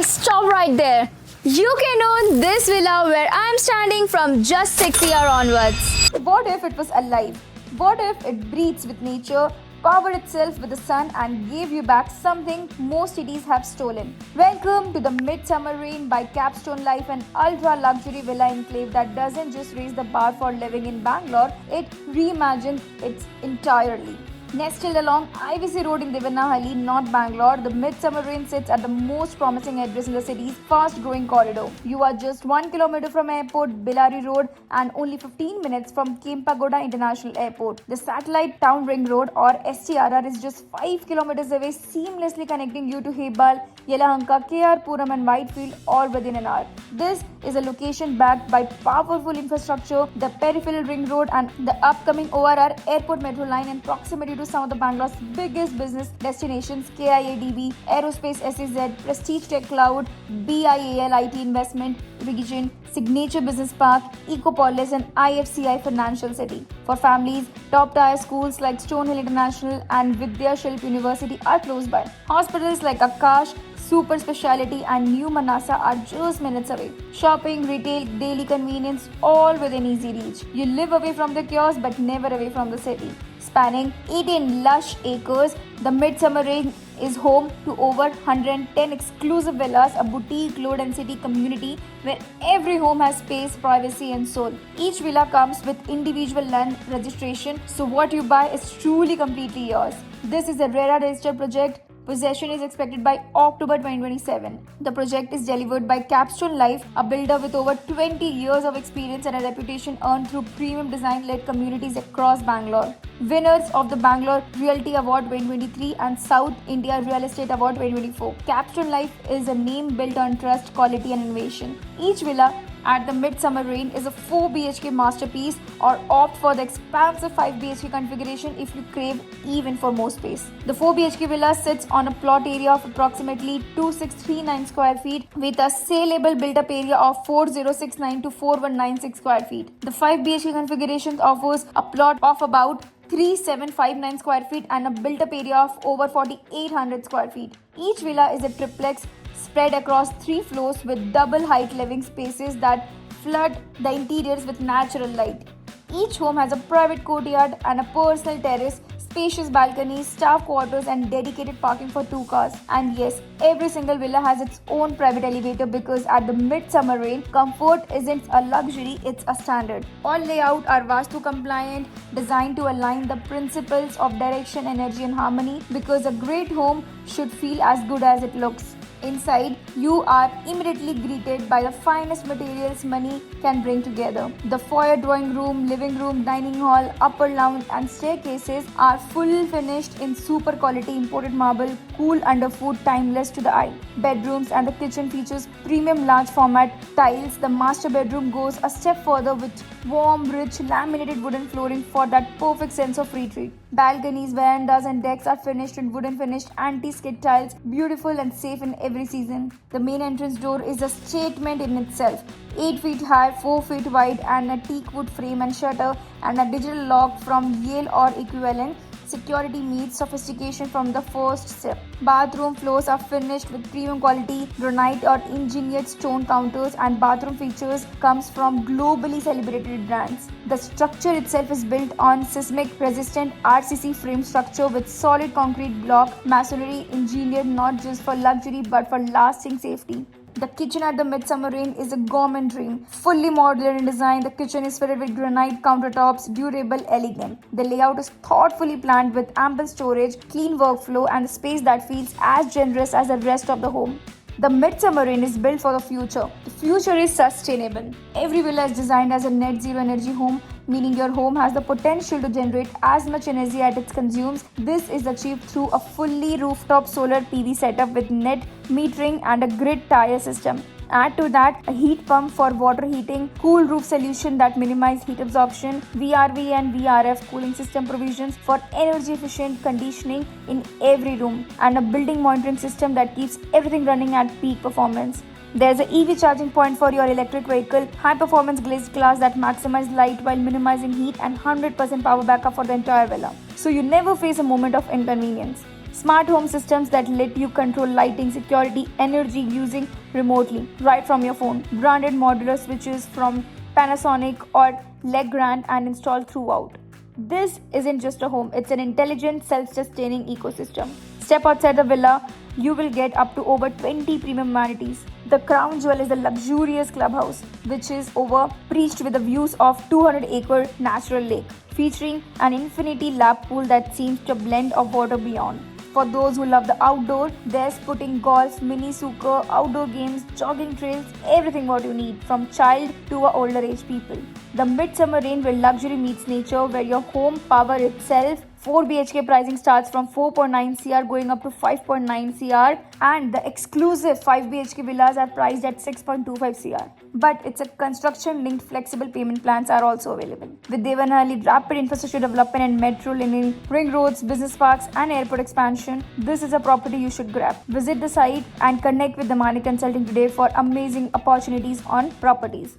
Stop right there. You can own this villa where I'm standing from just 6 years onwards. What if it was alive? What if it breathes with nature, powered itself with the sun, and gave you back something most cities have stolen? Welcome to the Midsummer Rain by Capstone Life, an ultra luxury villa enclave that doesn't just raise the bar for living in Bangalore, it reimagines it entirely. Nestled along IVC Road in Devanahalli, North Bangalore, the Midsummer Rain sits at the most promising address in the city's fast-growing corridor. You are just 1 kilometer from airport, Bellary Road, and only 15 minutes from Kempagoda International Airport. The Satellite Town Ring Road, or STRR, is just 5 kilometers away, seamlessly connecting you to Hebal, Yelahanka, KR Puram, and Whitefield, all within an hour. This is a location backed by powerful infrastructure, the peripheral ring road, and the upcoming ORR Airport Metro line in proximity to some of the Bangalore's biggest business destinations: KIADB, Aerospace SEZ, Prestige Tech Cloud, BIAL IT Investment, Region, Signature Business Park, Ecopolis, and IFCI Financial City. For families, top-tier schools like Stonehill International and Vidyashilp University are close by. Hospitals like Akash, Super Speciality, and New Manasa are just minutes away. Shopping, retail, daily convenience, all within easy reach. You live away from the chaos but never away from the city. Spanning 18 lush acres, the Midsummer Rain is home to over 110 exclusive villas, a boutique low-density community where every home has space, privacy, and soul. Each villa comes with individual land registration, so what you buy is truly completely yours. This is a RERA registered project. Possession is expected by October 2027. The project is delivered by Capstone Life, a builder with over 20 years of experience and a reputation earned through premium design-led communities across Bangalore. Winners of the Bangalore Realty Award 2023 and South India Real Estate Award 2024. Capstone Life is a name built on trust, quality, and innovation. Each villa at the Midsummer Rain is a 4 BHK masterpiece, or opt for the expansive 5 BHK configuration if you crave even for more space. The 4 BHK villa sits on a plot area of approximately 2639 square feet with a saleable built-up area of 4069 to 4196 square feet. The 5 BHK configuration offers a plot of about 3759 square feet and a built-up area of over 4800 square feet. Each villa is a triplex spread across 3 floors with double height living spaces that flood the interiors with natural light. Each home has a private courtyard and a personal terrace, spacious balconies, staff quarters, and dedicated parking for 2 cars. And yes, every single villa has its own private elevator, because at the Midsummer Rain, comfort isn't a luxury, it's a standard. All layouts are Vastu compliant, designed to align the principles of direction, energy, and harmony, because a great home should feel as good as it looks. Inside, you are immediately greeted by the finest materials money can bring together. The foyer, drawing room, living room, dining hall, upper lounge, and staircases are full finished in super quality imported marble, cool underfoot, timeless to the eye. Bedrooms and the kitchen features premium large format tiles. The master bedroom goes a step further with warm, rich, laminated wooden flooring for that perfect sense of retreat. Balconies, verandas, and decks are finished in wooden finished anti-skid tiles, beautiful and safe in every season. The main entrance door is a statement in itself. 8 feet high, 4 feet wide, and a teak wood frame and shutter, and a digital lock from Yale or equivalent. Security meets sophistication from the first step. Bathroom floors are finished with premium quality granite or engineered stone counters, and bathroom features comes from globally celebrated brands. The structure itself is built on seismic resistant RCC frame structure with solid concrete block masonry, engineered not just for luxury but for lasting safety. The kitchen at the Midsummer Rain is a gourmet dream. Fully modular in design, the kitchen is fitted with granite countertops, durable, elegant. The layout is thoughtfully planned with ample storage, clean workflow, and a space that feels as generous as the rest of the home. The Midsummer Rain is built for the future. The future is sustainable. Every villa is designed as a net zero energy home, meaning your home has the potential to generate as much energy as it consumes. This is achieved through a fully rooftop solar PV setup with net metering and a grid tie system. Add to that a heat pump for water heating, cool roof solution that minimize heat absorption, VRV and VRF cooling system provisions for energy efficient conditioning in every room, and a building monitoring system that keeps everything running at peak performance. There's an EV charging point for your electric vehicle, high-performance glazed glass that maximizes light while minimizing heat, and 100% power backup for the entire villa. So you never face a moment of inconvenience. Smart home systems that let you control lighting, security, energy using remotely right from your phone. Branded modular switches from Panasonic or Legrand and installed throughout. This isn't just a home, it's an intelligent, self-sustaining ecosystem. Step outside the villa, you will get up to over 20 premium amenities. The crown jewel is the luxurious clubhouse, which is overpreached with the views of 200-acre natural lake, featuring an infinity lap pool that seems to blend of water beyond. For those who love the outdoor, there's putting golf, mini snooker, outdoor games, jogging trails, everything what you need from child to a older age people. The Midsummer Rain where luxury meets nature, where your home power itself. 4 BHK pricing starts from 4.9 CR going up to 5.9 CR, and the exclusive 5 BHK villas are priced at 6.25 CR. But it's a construction linked flexible payment plans are also available. With Devanahalli rapid infrastructure development and metro lining, ring roads, business parks and airport expansion, this is a property you should grab. Visit the site and connect with the Mani Consulting today for amazing opportunities on properties.